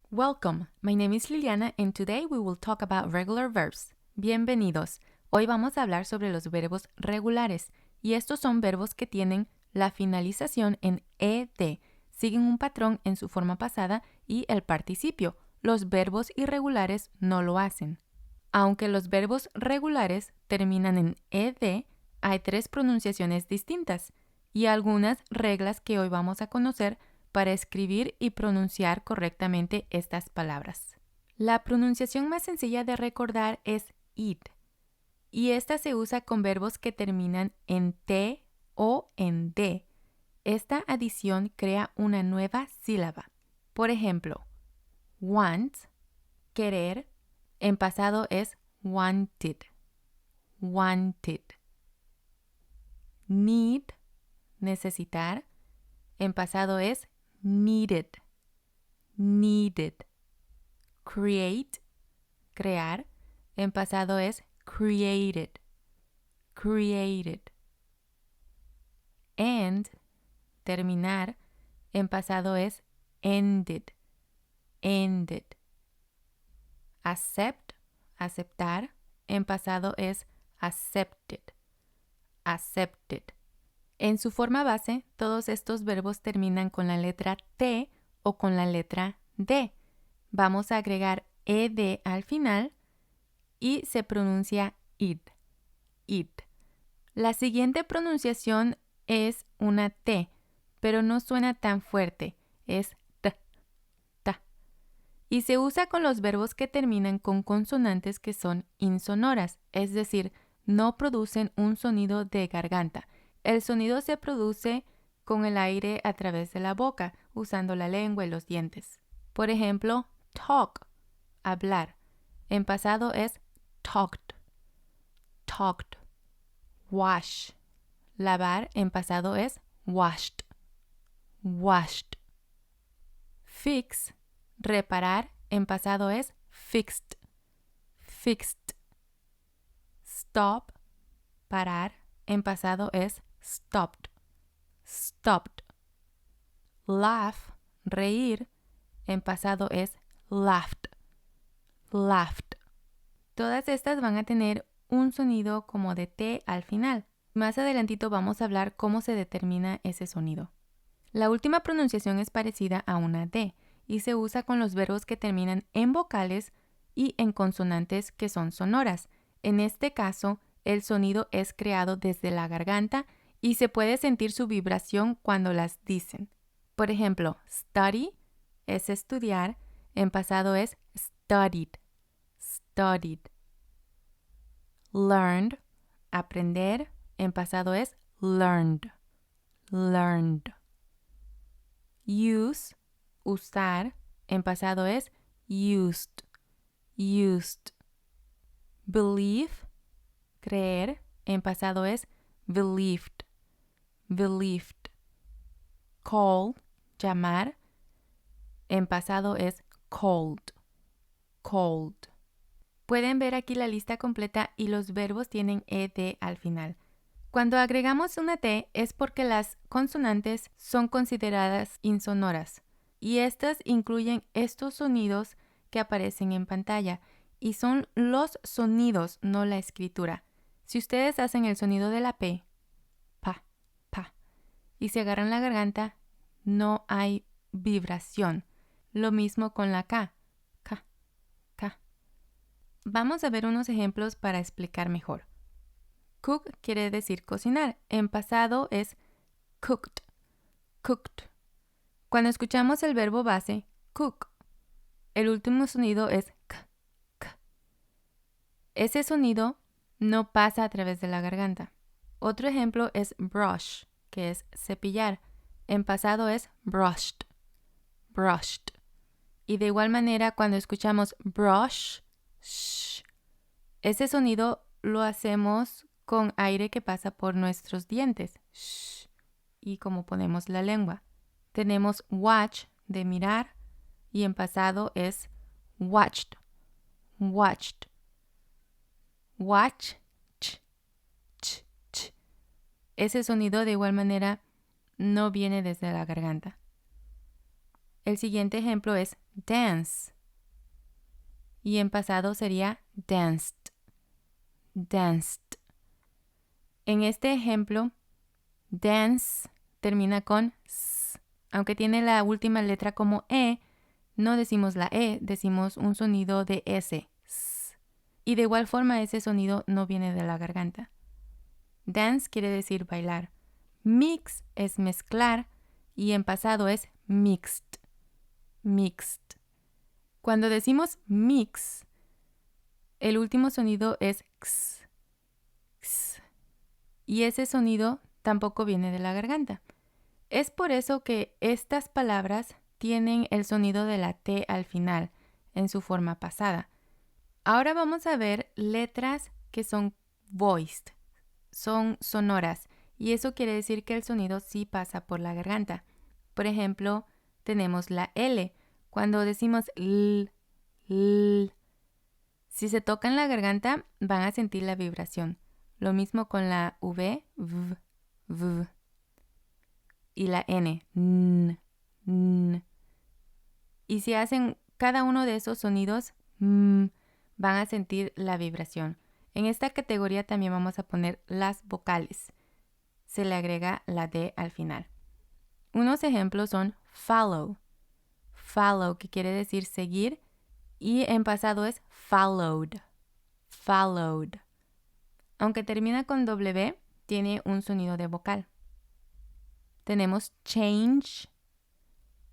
Welcome, my name is Liliana and today we will talk about regular verbs. Bienvenidos. Hoy vamos a hablar sobre los verbos regulares y estos son verbos que tienen la finalización en ed, siguen un patrón en su forma pasada y el participio. Los verbos irregulares no lo hacen. Aunque los verbos regulares terminan en ed, hay tres pronunciaciones distintas y algunas reglas que hoy vamos a conocer para escribir y pronunciar correctamente estas palabras. La pronunciación más sencilla de recordar es eat, y esta se usa con verbos que terminan en t o en d. Esta adición crea una nueva sílaba. Por ejemplo, want, querer, en pasado es wanted, wanted. Need, necesitar, en pasado es needed, needed. Create, crear, en pasado es created, created. End, terminar, en pasado es ended, ended. Accept, aceptar, en pasado es accepted, accepted. En su forma base, todos estos verbos terminan con la letra T o con la letra D. Vamos a agregar ed al final y se pronuncia id, id. La siguiente pronunciación es una T, pero no suena tan fuerte, es t, ta. Y se usa con los verbos que terminan con consonantes que son insonoras, es decir, no producen un sonido de garganta. El sonido se produce con el aire a través de la boca, usando la lengua y los dientes. Por ejemplo, talk, hablar. En pasado es talked, talked. Wash, lavar. En pasado es washed, washed. Fix, reparar. En pasado es fixed, fixed. Stop, parar. En pasado es stopped, stopped. Laugh, reír. En pasado es laughed, laughed. Todas estas van a tener un sonido como de T al final. Más adelantito vamos a hablar cómo se determina ese sonido. La última pronunciación es parecida a una D y se usa con los verbos que terminan en vocales y en consonantes que son sonoras. En este caso, el sonido es creado desde la garganta y se puede sentir su vibración cuando las dicen. Por ejemplo, study es estudiar, en pasado es studied, studied. Learned, aprender, en pasado es learned, learned. Use, usar, en pasado es used, used. Believe, creer, en pasado es believed, believed. Call, llamar, en pasado es called, called. Pueden ver aquí la lista completa y los verbos tienen ed al final. Cuando agregamos una T es porque las consonantes son consideradas insonoras y estas incluyen estos sonidos que aparecen en pantalla y son los sonidos, no la escritura. Si ustedes hacen el sonido de la P, pa, pa, y se agarran la garganta, no hay vibración. Lo mismo con la K, ka, ka. Vamos a ver unos ejemplos para explicar mejor. Cook quiere decir cocinar. En pasado es cooked, cooked. Cuando escuchamos el verbo base, cook, el último sonido es k, k. Ese sonido no pasa a través de la garganta. Otro ejemplo es brush, que es cepillar. En pasado es brushed, brushed. Y de igual manera, cuando escuchamos brush, sh, ese sonido lo hacemos con aire que pasa por nuestros dientes. Shh, y como ponemos la lengua. Tenemos watch, de mirar, y en pasado es watched, watched. Watch, ch, ch, ch. Ese sonido de igual manera no viene desde la garganta. El siguiente ejemplo es dance. Y en pasado sería danced. Danced. En este ejemplo, dance termina con s. Aunque tiene la última letra como e, no decimos la e, decimos un sonido de s. S. Y de igual forma ese sonido no viene de la garganta. Dance quiere decir bailar. Mix es mezclar y en pasado es mixed. Mixed. Cuando decimos mix, el último sonido es x. X. Y ese sonido tampoco viene de la garganta. Es por eso que estas palabras tienen el sonido de la T al final, en su forma pasada. Ahora vamos a ver letras que son voiced, son sonoras, y eso quiere decir que el sonido sí pasa por la garganta. Por ejemplo, tenemos la L. Cuando decimos l, si se tocan la garganta, van a sentir la vibración. Lo mismo con la V, v. Y la N, n. Y si hacen cada uno de esos sonidos, van a sentir la vibración. En esta categoría también vamos a poner las vocales. Se le agrega la D al final. Unos ejemplos son follow. Follow, que quiere decir seguir, y en pasado es followed. Followed. Aunque termina con W, tiene un sonido de vocal. Tenemos change,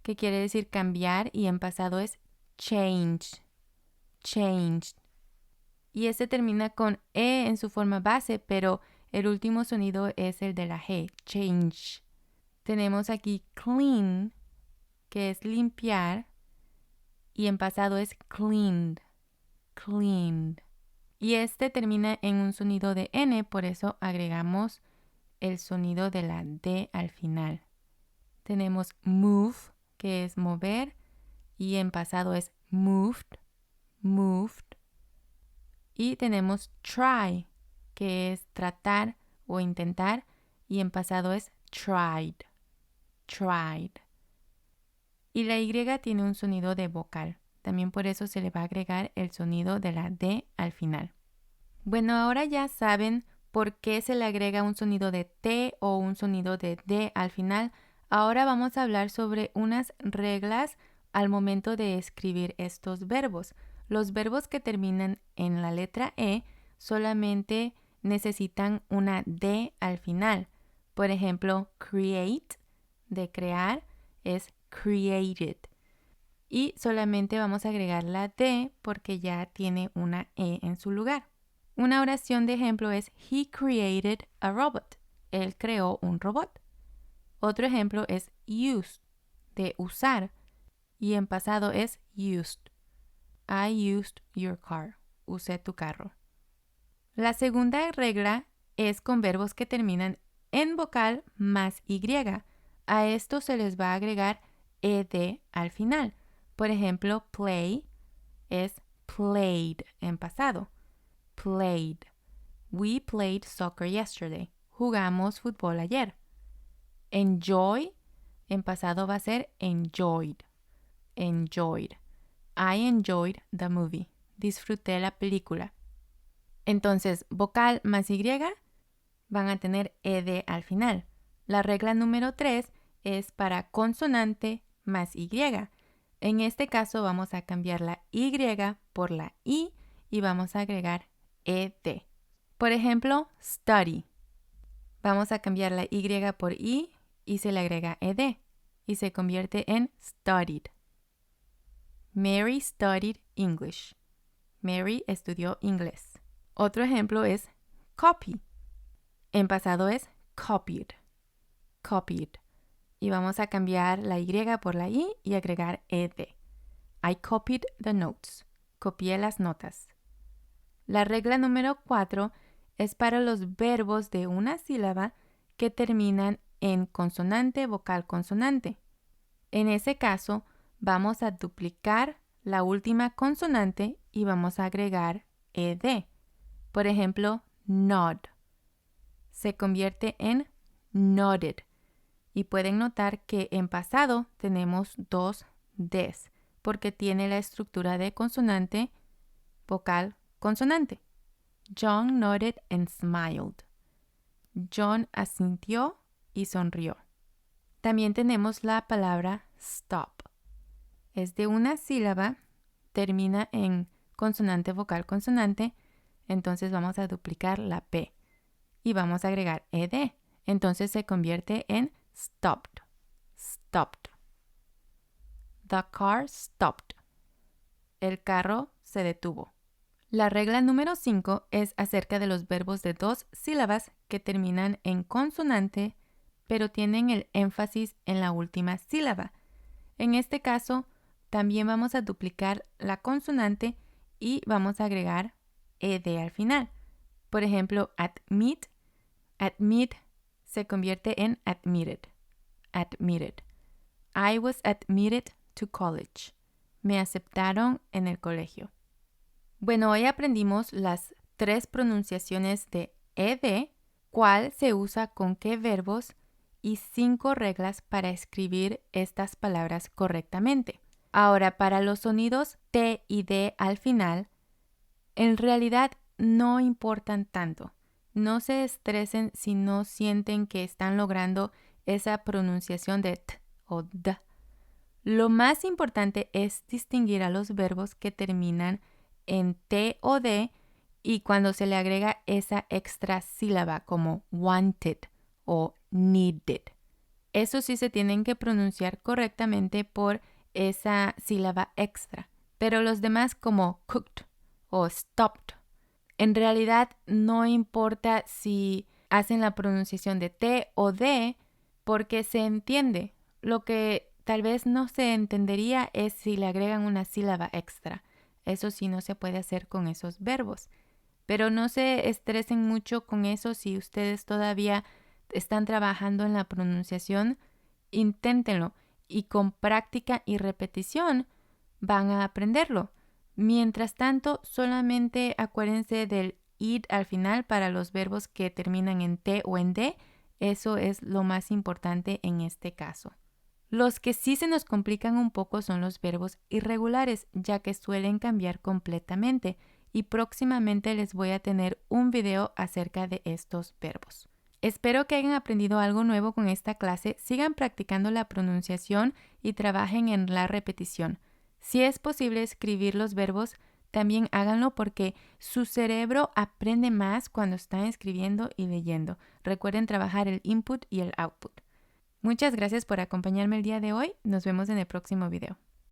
que quiere decir cambiar, y en pasado es changed. Changed. Y este termina con E en su forma base, pero el último sonido es el de la G, change. Tenemos aquí clean, que es limpiar, y en pasado es cleaned. Cleaned. Y este termina en un sonido de N, por eso agregamos el sonido de la D al final. Tenemos move, que es mover, y en pasado es moved, moved. Y tenemos try, que es tratar o intentar, y en pasado es tried, tried. Y la Y tiene un sonido de vocal. También por eso se le va a agregar el sonido de la D al final. Bueno, ahora ya saben por qué se le agrega un sonido de T o un sonido de D al final. Ahora vamos a hablar sobre unas reglas al momento de escribir estos verbos. Los verbos que terminan en la letra E solamente necesitan una D al final. Por ejemplo, create, de crear, es created. Y solamente vamos a agregar la D porque ya tiene una E en su lugar. Una oración de ejemplo es He created a robot. Él creó un robot. Otro ejemplo es used, de usar. Y en pasado es used. I used your car. Usé tu carro. La segunda regla es con verbos que terminan en vocal más Y. A esto se les va a agregar ed al final. Por ejemplo, play es played en pasado. Played. We played soccer yesterday. Jugamos fútbol ayer. Enjoy en pasado va a ser enjoyed. Enjoyed. I enjoyed the movie. Disfruté la película. Entonces, vocal más Y van a tener ed al final. La regla número 3 es para consonante más Y. En este caso vamos a cambiar la Y por la I y vamos a agregar ed. Por ejemplo, study. Vamos a cambiar la Y por I y se le agrega ed y se convierte en studied. Mary studied English. Mary estudió inglés. Otro ejemplo es copy. En pasado es copied. Copied. Y vamos a cambiar la Y por la I y agregar ed. I copied the notes. Copié las notas. La regla número 4 es para los verbos de una sílaba que terminan en consonante, vocal, consonante. En ese caso, vamos a duplicar la última consonante y vamos a agregar ed. Por ejemplo, nod. Se convierte en nodded. Y pueden notar que en pasado tenemos dos des, porque tiene la estructura de consonante, vocal, consonante. John nodded and smiled. John asintió y sonrió. También tenemos la palabra stop. Es de una sílaba, termina en consonante, vocal, consonante, entonces vamos a duplicar la P y vamos a agregar ed. Entonces se convierte en stopped, stopped. The car stopped. El carro se detuvo. La regla número 5 es acerca de los verbos de 2 sílabas que terminan en consonante, pero tienen el énfasis en la última sílaba. En este caso, también vamos a duplicar la consonante y vamos a agregar ed al final. Por ejemplo, admit, admit se convierte en admitted, admitted. I was admitted to college. Me aceptaron en el colegio. Bueno, hoy aprendimos las 3 pronunciaciones de ed, cuál se usa con qué verbos y 5 reglas para escribir estas palabras correctamente. Ahora, para los sonidos T y D al final, en realidad no importan tanto. No se estresen si no sienten que están logrando esa pronunciación de T o D. Lo más importante es distinguir a los verbos que terminan en T o D y cuando se le agrega esa extra sílaba como wanted o needed. Eso sí se tienen que pronunciar correctamente por esa sílaba extra. Pero los demás como cooked o stopped, en realidad no importa si hacen la pronunciación de T o D porque se entiende. Lo que tal vez no se entendería es si le agregan una sílaba extra. Eso sí no se puede hacer con esos verbos. Pero no se estresen mucho con eso si ustedes todavía están trabajando en la pronunciación. Inténtenlo y con práctica y repetición van a aprenderlo. Mientras tanto, solamente acuérdense del id al final para los verbos que terminan en T o en D. Eso es lo más importante en este caso. Los que sí se nos complican un poco son los verbos irregulares, ya que suelen cambiar completamente y próximamente les voy a tener un video acerca de estos verbos. Espero que hayan aprendido algo nuevo con esta clase, sigan practicando la pronunciación y trabajen en la repetición. Si es posible escribir los verbos, también háganlo porque su cerebro aprende más cuando están escribiendo y leyendo. Recuerden trabajar el input y el output. Muchas gracias por acompañarme el día de hoy. Nos vemos en el próximo video.